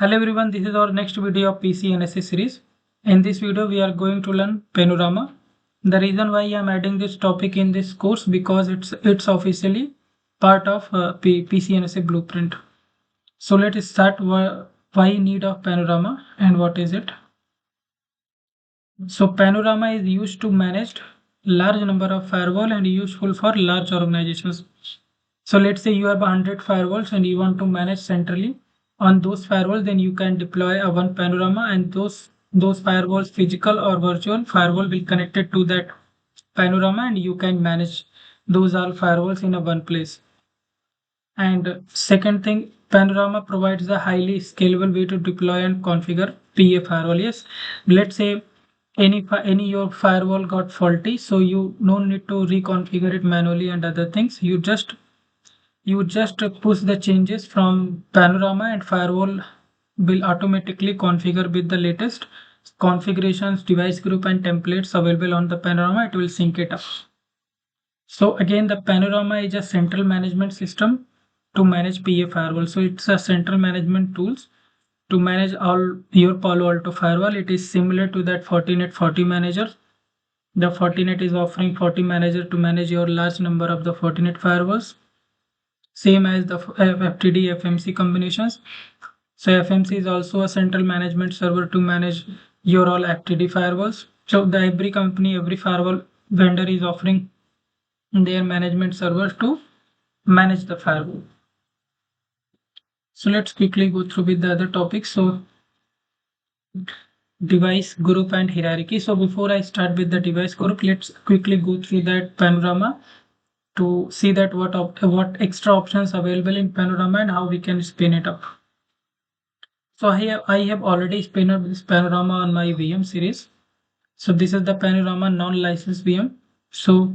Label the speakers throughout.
Speaker 1: Hello everyone, this is our next video of PCNSA series. In this video, we are going to learn Panorama. The reason why I am adding this topic in this course because it's officially part of PCNSA blueprint. So let's start why need of Panorama and what is it. So Panorama is used to manage large number of firewall and useful for large organizations. So let's say you have 100 firewalls and you want to manage centrally on those firewalls, then you can deploy a one Panorama, and those firewalls, physical or virtual firewall, will connected to that Panorama, and you can manage those all firewalls in a one place. And second thing, Panorama provides a highly scalable way to deploy and configure PA firewall. Yes, let's say any your firewall got faulty, so you don't need to reconfigure it manually and other things. You just push the changes from Panorama, and Firewall will automatically configure with the latest configurations, device group and templates available on the Panorama. It will sync it up. So again, the Panorama is a central management system to manage PA firewall. So it's a central management tools to manage all your Palo Alto firewall. It is similar to that Fortinet Forti manager. The Fortinet is offering Forti manager to manage your large number of the Fortinet firewalls, same as the FTD FMC combinations. So FMC is also a central management server to manage your all FTD firewalls. So every company, every firewall vendor is offering their management servers to manage the firewall. So let's quickly go through with the other topics. So device group and hierarchy. So before I start with the device group, let's quickly go through that Panorama to see that what extra options available in Panorama and how we can spin it up. So I have already spin up this Panorama on my VM series. So this is the Panorama non-licensed VM. So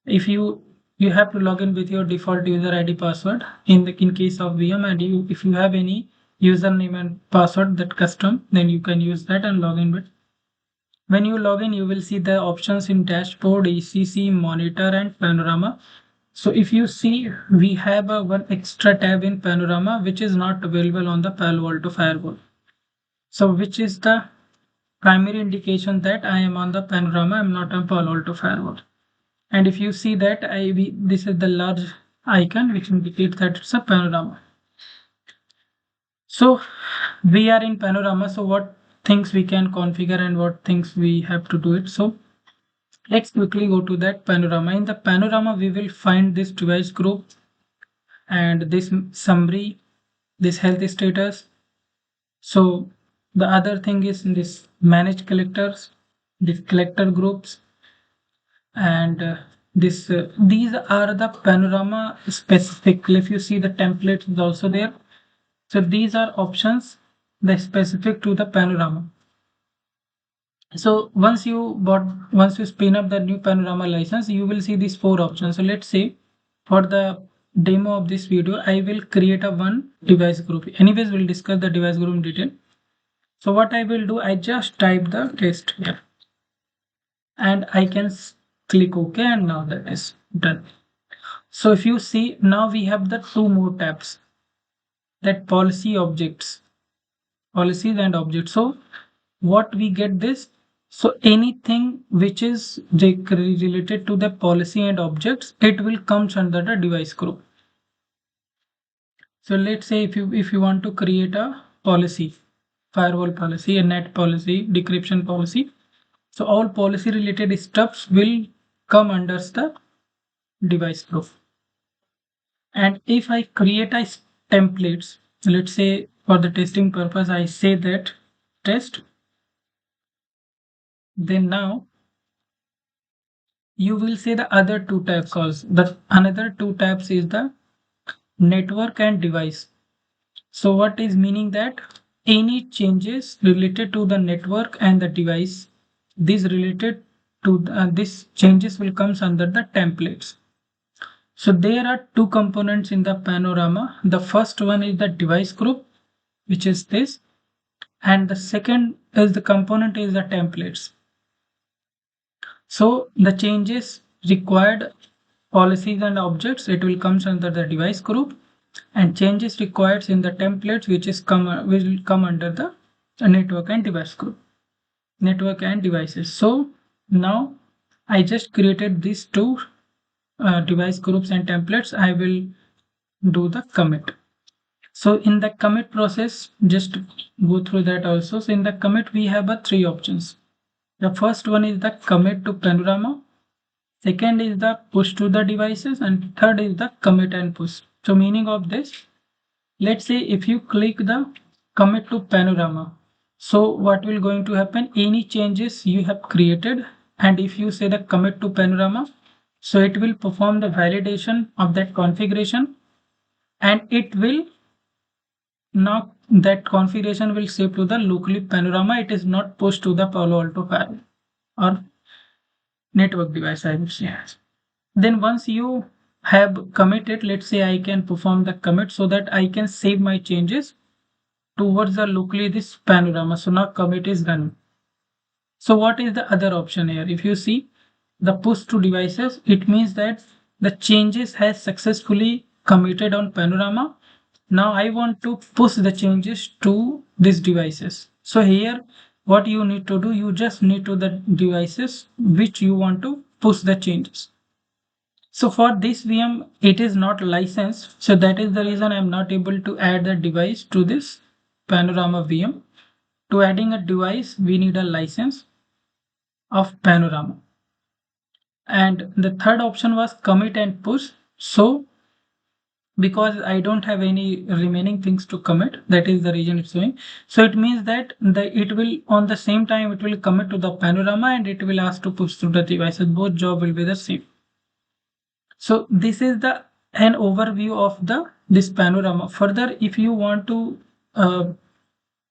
Speaker 1: if you have to log in with your default user ID password in case of VM, and if you have any username and password that custom, then you can use that and log in with. When you log in, you will see the options in dashboard, ECC, monitor and Panorama. So if you see, we have one extra tab in Panorama which is not available on the Palo Alto firewall. So which is the primary indication that I am on the Panorama, I'm not on Palo Alto firewall. And if you see that this is the large icon which indicates that it's a Panorama. So we are in Panorama. So what things we can configure and what things we have to do it. So let's quickly go to that Panorama. In the Panorama, we will find this device group and this summary, this health status. So the other thing is in this manage collectors, this collector groups, and these are the Panorama specific. If you see, the template is also there. So these are options that specific to the Panorama. So once you spin up the new Panorama license, you will see these 4 options. So let's say for the demo of this video, I will create a one device group. Anyways, we'll discuss the device group in detail. So what I will do, I just type the test here and I can click OK, and now that is done. So if you see, now we have the 2 more tabs, that policies and objects. So what we get this, so anything which is related to the policy and objects, it will comes under the device group. So let's say if you want to create a policy, firewall policy, a net policy, decryption policy, so all policy related stuffs will come under the device group. And if I create a templates, let's say for the testing purpose, I say that test, then now you will see the other 2 tabs also. The another 2 tabs is the network and device. So what is meaning that any changes related to the network and the device, these related to this changes will comes under the templates. So there are 2 components in the Panorama. The first one is the device group, which is this, and the second is the component is the templates. So the changes required policies and objects, it will comes under the device group, and changes required in the templates which will come under the network and device group, network and devices. So now I just created these two device groups and templates. I will do the commit. So in the commit process, just go through that also. So in the commit, we have three options. The first one is the commit to Panorama. Second is the push to the devices, and third is the commit and push. So meaning of this, let's say if you click the commit to Panorama, so what will going to happen? Any changes you have created, and if you say the commit to Panorama, so it will perform the validation of that configuration, and it will now that configuration will save to the locally Panorama. It is not pushed to the Palo Alto file or network device, I would say. Then once you have committed, let's say I can perform the commit so that I can save my changes towards the locally this Panorama. So now commit is done. So what is the other option here? If you see the push to devices, it means that the changes has successfully committed on Panorama. Now I want to push the changes to these devices. So here what you need to do, you just need to the devices which you want to push the changes. So for this VM, it is not licensed. So that is the reason I'm not able to add the device to this Panorama VM. To adding a device, we need a license of Panorama. And the third option was commit and push. So because I don't have any remaining things to commit, that is the reason it's showing. So it means that it will on the same time it will commit to the Panorama and it will ask to push to the devices. Both job will be the same. So this is the an overview of the this Panorama. Further, if you want to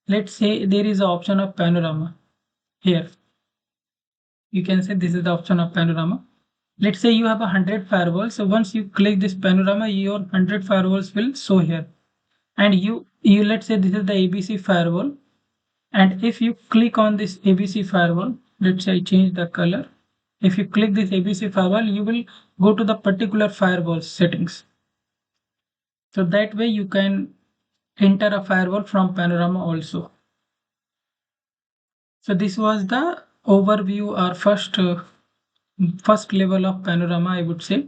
Speaker 1: let's say there is an option of Panorama here. You can say this is the option of Panorama. Let's say you have 100 firewalls. So once you click this Panorama, your 100 firewalls will show here. And you let's say this is the ABC firewall. And if you click on this ABC firewall, let's say I change the color. If you click this ABC firewall, you will go to the particular firewall settings. So that way you can enter a firewall from Panorama also. So this was the overview or first level of Panorama, I would say.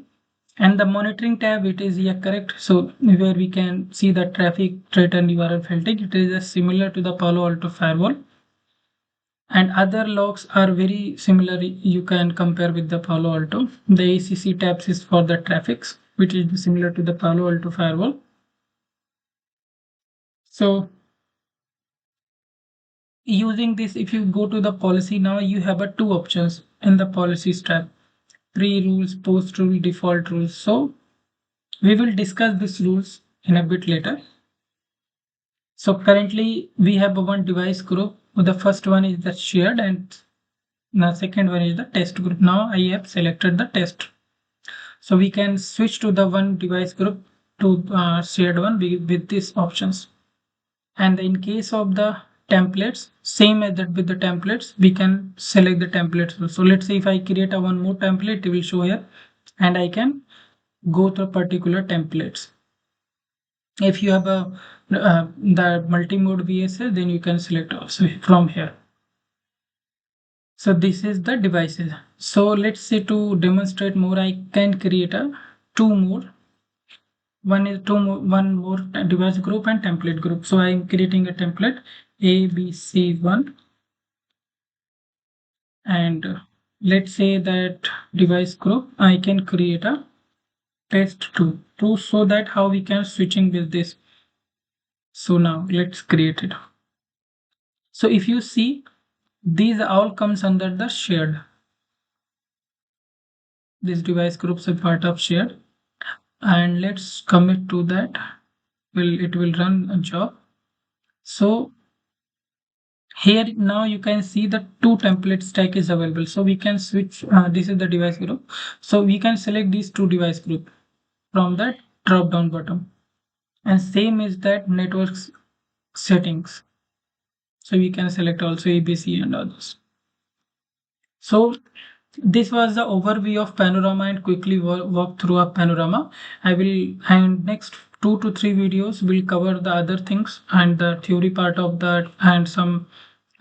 Speaker 1: And the monitoring tab, it is correct. So where we can see the traffic, threat and URL filtering, it is similar to the Palo Alto firewall. And other logs are very similar. You can compare with the Palo Alto. The ACC tabs is for the traffics, which is similar to the Palo Alto firewall. So using this, if you go to the policy now, you have two options in the policies tab: pre-rules, post-rule, default rules. So we will discuss these rules in a bit later. So currently we have one device group. The first one is the shared and the second one is the test group. Now I have selected the test. So we can switch to the one device group to shared one with these options. And in case of the templates, same as that with the templates, we can select the templates. So let's say if I create a one more template, it will show here and I can go to particular templates. If you have the multi-mode VSS, then you can select also from here. So this is the devices. So let's say to demonstrate more, I can create two more. One more device group and template group. So I am creating a template ABC1, and let's say that device group I can create a test2 to show that how we can switching with this. So now let's create it. So if you see, these all comes under the shared. This device groups are part of shared, and let's commit to that. It will run a job. So here now you can see the two template stack is available. So we can switch. This is the device group. So we can select these two device group from that drop down button. And same is that networks settings. So we can select also ABC and others. So this was the overview of Panorama and quickly walk through a Panorama. I will hand next 2 to 3 videos will cover the other things and the theory part of that and some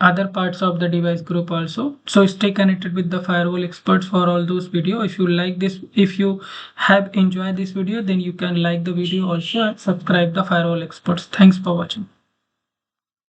Speaker 1: other parts of the device group also. So stay connected with the firewall experts for all those videos. If you like this, if you have enjoyed this video, then you can like the video also and subscribe the firewall experts. Thanks for watching.